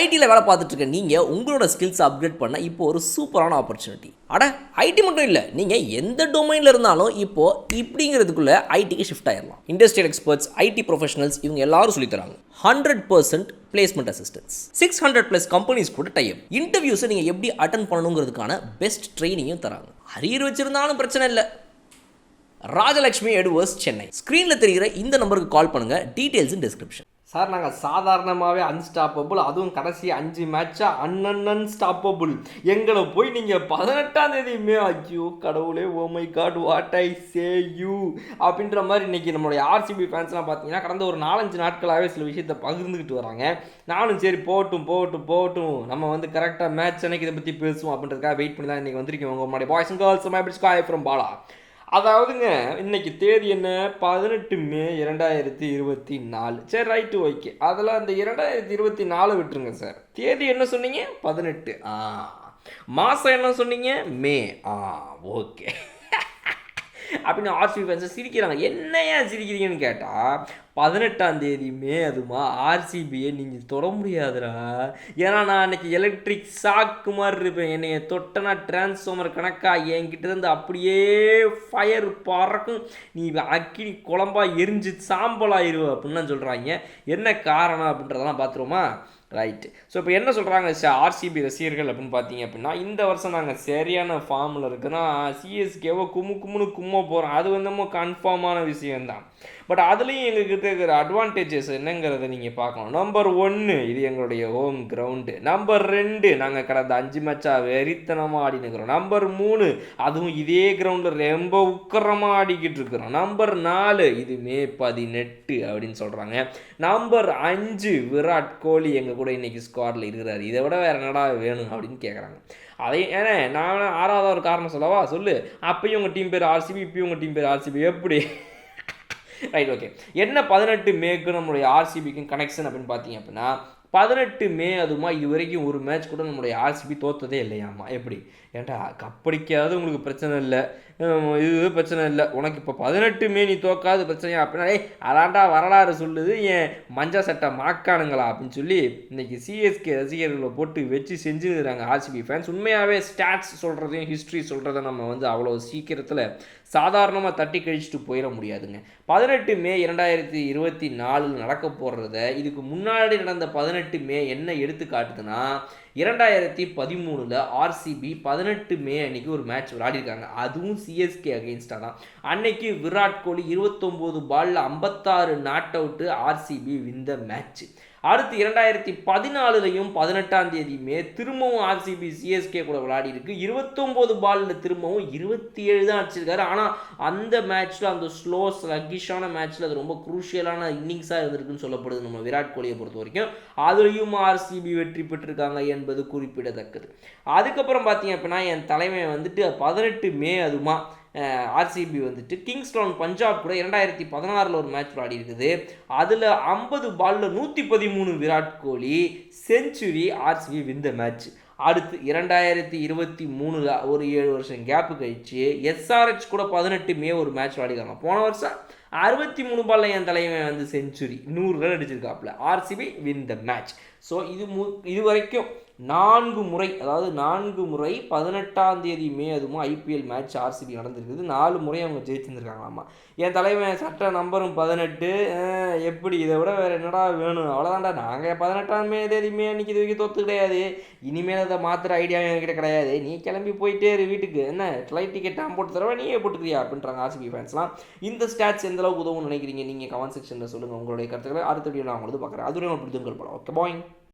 ஐடியில் வேலை பார்த்துட்டு இருக்க நீங்கள் உங்களோட ஸ்கில்ஸ் அப்கிரேட் பண்ண இப்போ ஒரு சூப்பரான ஆப்பர்ச்சுனிட்டி. அட ஐடி மட்டும் இல்லை, நீங்கள் எந்த டொமைனில் இருந்தாலும் இப்போது இப்படிங்கிறதுக்குள்ளே ஐடிக்கு ஷிஃப்ட் ஆயிடலாம். இண்டஸ்ட்ரியல் எக்ஸ்பர்ட்ஸ், ஐடி ப்ரொஃபஷனல்ஸ் இவங்க எல்லாரும் சொல்லித்தராங்க. 100% பிளேஸ்மெண்ட் அசிஸ்டன்ஸ், 600+ கம்பெனிஸ் கூட டைப். இன்டர்வியூஸை நீங்கள் எப்படி அட்டன் பண்ணணுங்கிறதுக்கான பெஸ்ட் ட்ரைனிங்கும் தராங்க. அரியர் வச்சிருந்தாலும் பிரச்சனை இல்லை. ராஜலட்சுமி எடுவர்ஸ், சென்னை. ஸ்க்ரீனில் தெரிகிற இந்த நம்பருக்கு கால் பண்ணுங்கள். டீட்டெயில்ஸ் இன் டிஸ்கிரிப்ஷன். சார் நாங்கள் சாதாரணமாகவே அன்ஸ்டாப்பபிள், அதுவும் கடைசி 5 மேட்சாக அன்ஸ்டாப்பபிள். எங்களை போய் நீங்கள் 18ஆம் தேதியுமே ஐயோ கடவுளே, oh my god what I say you அப்படின்ற மாதிரி இன்றைக்கி நம்மளுடைய ஆர்சிபி ஃபேன்ஸ்லாம் பார்த்தீங்கன்னா கடந்த ஒரு 4-5 நாட்களாகவே சில விஷயத்தை பகிர்ந்துக்கிட்டு வராங்க. நானும் சரி போகட்டும் நம்ம வந்து கரெக்டாக மேட்ச் அன்னைக்கு இதை பற்றி பேசுவோம் அப்படின்றதுக்காக வெயிட் பண்ணி தான் இன்றைக்கி வந்திருக்கேன். உங்களுடைய boys and girls my ஸ்காய் from Bala. அதாவதுங்க இன்னைக்கு தேதி என்ன, 18 மே 2024. சரி ரைட்டு ஓகே, அதில் அந்த 2024 விட்டுருங்க சார். தேதி என்ன சொன்னீங்க, 18. மாதம் என்ன சொன்னீங்க, மே. ஓகே அப்படின்னு ஆர்சிபி ஃபேன்ஸை சிரிக்கிறாங்க. என்னையா சிரிக்கிறீங்கன்னு கேட்டால், 18ஆம் தேதி மே அதுமா ஆர்சிபியை நீங்கள் தொட முடியாதுடா. ஏன்னா நான் அன்றைக்கி எலக்ட்ரிக் ஷாக்கு மாதிரி இருப்பேன். என்னை தொட்டனா டிரான்ஸ்ஃபார்மர் கணக்காக என்கிட்டேருந்து அப்படியே ஃபயர் பறக்கும், நீ அக்கினி குழம்பா எரிஞ்சு சாம்பலாயிருவ அப்படின்னு சொல்கிறாங்க. என்ன காரணம் அப்படின்றதெல்லாம் பார்த்துருவோமா? ரைட்டு. ஸோ இப்போ என்ன சொல்கிறாங்க ஆர்சிபி ரசிகர்கள் அப்படின்னு பார்த்தீங்க அப்படின்னா, இந்த வருஷம் நாங்கள் சரியான ஃபார்மில் இருக்குன்னா சிஎஸ்கேவை கும்முன்னு கும்ம போகிறோம். அது வந்து கன்ஃபார்மான விஷயம்தான். பட் அதுலேயும் எங்ககிட்ட இருக்கிற அட்வான்டேஜஸ் என்னங்கிறத நீங்கள் பார்க்கணும். நம்பர் 1, இது எங்களுடைய ஹோம் கிரவுண்டு. நம்பர் 2, நாங்கள் கடந்த 5 மேட்சாக வெறித்தனமாக ஆடினுக்கிறோம். நம்பர் 3, அதுவும் இதே கிரவுண்டில் ரொம்ப உக்கரமாக ஆடிக்கிட்டு இருக்கிறோம். நம்பர் 4, இது மே 18 அப்படின்னு சொல்கிறாங்க. நம்பர் 5, விராட் கோலி எங்கள் கூட இன்றைக்கி ஸ்குவாடில் இருக்கிறார். இதை விட வேறு என்னடா வேணும் அப்படின்னு கேட்குறாங்க. அதே ஏன்னா நான் 6வது ஒரு காரணம் சொல்லவா, சொல்லு. அப்பயும் உங்கள் டீம் பேர் ஆர்சிபி, இப்பயும் உங்கள் டீம் பேர் ஆர்சிபி, எப்படி? Right okay. என்ன 18 மேக்கு நம்மளுடைய ஆர்சிபிக்கும் கனெக்ஷன் அப்படின்னு பார்த்தீங்க அப்படின்னா, 18 மே அதுமா இது வரைக்கும் ஒரு மேட்ச் கூட நம்மளுடைய ஆர்சிபி தோற்றதே இல்லையாம்மா. எப்படி ஏன்டா கப்படிக்காது உங்களுக்கு பிரச்சனை இல்லை, இது பிரச்சனை இல்லை, உனக்கு இப்போ 18 மே நீ தோக்காது பிரச்சனையா அப்படின்னா, அதாண்டா வரலாறு சொல்லுது, ஏன் மஞ்சள் சட்டை மாக்கானுங்களா அப்படின்னு சொல்லி இன்றைக்கி சிஎஸ்கே ரசிகர்களை போட்டு வச்சு செஞ்சுருக்கிறாங்க ஆர்சிபி ஃபேன்ஸ். உண்மையாகவே ஸ்டாட்ஸ் சொல்கிறதையும் ஹிஸ்ட்ரி சொல்கிறத நம்ம வந்து அவ்வளோ சீக்கிரத்தில் சாதாரணமாக தட்டி கழிச்சிட்டு போயிட முடியாதுங்க. 18 மே 2024 நடக்க போடுறத இதுக்கு முன்னாடி நடந்த 18 மே என்ன எடுத்து காட்டுதுன்னா, 2013 ஆர்சிபி 18 மே அன்னைக்கு ஒரு மேட்ச் விளையாடிருக்காங்க. அதுவும் சிஎஸ்கே அகெயின்ஸ்டாக தான். அன்னைக்கு விராட் கோலி 29 பாலில் 56 not out, RCB win the match. அடுத்து 2014 18ஆம் தேதி மே திரும்பவும் ஆர்சிபி சிஎஸ்கே கூட விளையாடி இருக்கு. 29 பாலில் திரும்பவும் 27 தான் அடிச்சிருக்காரு. ஆனால் அந்த மேட்ச்சில், அந்த ஸ்லோ ஸ்லக்கிஷான மேட்ச்சில் அது ரொம்ப குரூஷியலான இன்னிங்ஸாக இருந்திருக்குன்னு சொல்லப்படுது நம்ம விராட் கோலியை பொறுத்த வரைக்கும். அதுலேயும் ஆர்சிபி வெற்றி பெற்றிருக்காங்க என்பது குறிப்பிடத்தக்கது. அதுக்கப்புறம் பார்த்தீங்க அப்படின்னா, என் தலைமை வந்துட்டு 18 மே அதுமா ஆர்சிபி வந்துட்டு கிங்ஸ்டவுன் பஞ்சாப் கூட 2016 ஒரு மேட்ச் விளையாடி இருக்குது. அதில் 50 பாலில் 113 Virat Kohli century, RCB win the match. அடுத்து 2023 ஒரு 7 வருஷம் கேப்பு கழிச்சு எஸ்ஆர்ஹெச் கூட 18 மே ஒரு மேட்ச் விளையாடிக்காங்க. போன வருஷம் 63 பாலில் என் தலைவன் வந்து செஞ்சுரி 100 ரன் அடிச்சிருக்காப்புல, RCB win the match. So இது வரைக்கும் 4 முறை, அதாவது 4 முறை 18ஆம் தேதி மே அதுவும் ஐபிஎல் மேட்ச் ஆர்சிபி நடந்திருக்குது. 4 முறை அவங்க ஜெயிச்சிருந்துருக்காங்களாமா. என் தலைவன் சட்ட நம்பரும் 18. எப்படி இதை விட வேறு என்னடா வேணும்? அவ்வளோதான்டா. நாங்கள் 18ஆம் தேதி மே அன்றைக்கி இது வரைக்கும் தோற்று கிடையாது. இனிமேல் அதை மாத்திர ஐடியா என்கிட்ட கிடையாது. நீ கிளம்பி போயிட்டே இரு வீட்டுக்கு, என்ன ஃப்ளைட் டிக்கெட் நான் போட்டு தரவா, நீயே போட்டுக்கிறியா அப்படின்றாங்க ஆர்சிபி ஃபேன்ஸ்லாம். இந்த ஸ்டாட்ஸ் எந்தளவுக்கு உதவும் நினைக்கிறீங்க? நீங்கள் கமெண்ட் செக்ஷனில் சொல்லுங்கள் உங்களுடைய கருத்துக்களை. அடுத்த வீடியோ நான் உங்களுக்கு பார்க்குறேன். அதுவரை உங்களுக்கு பிடித்துங்கள் போல. Okay bye.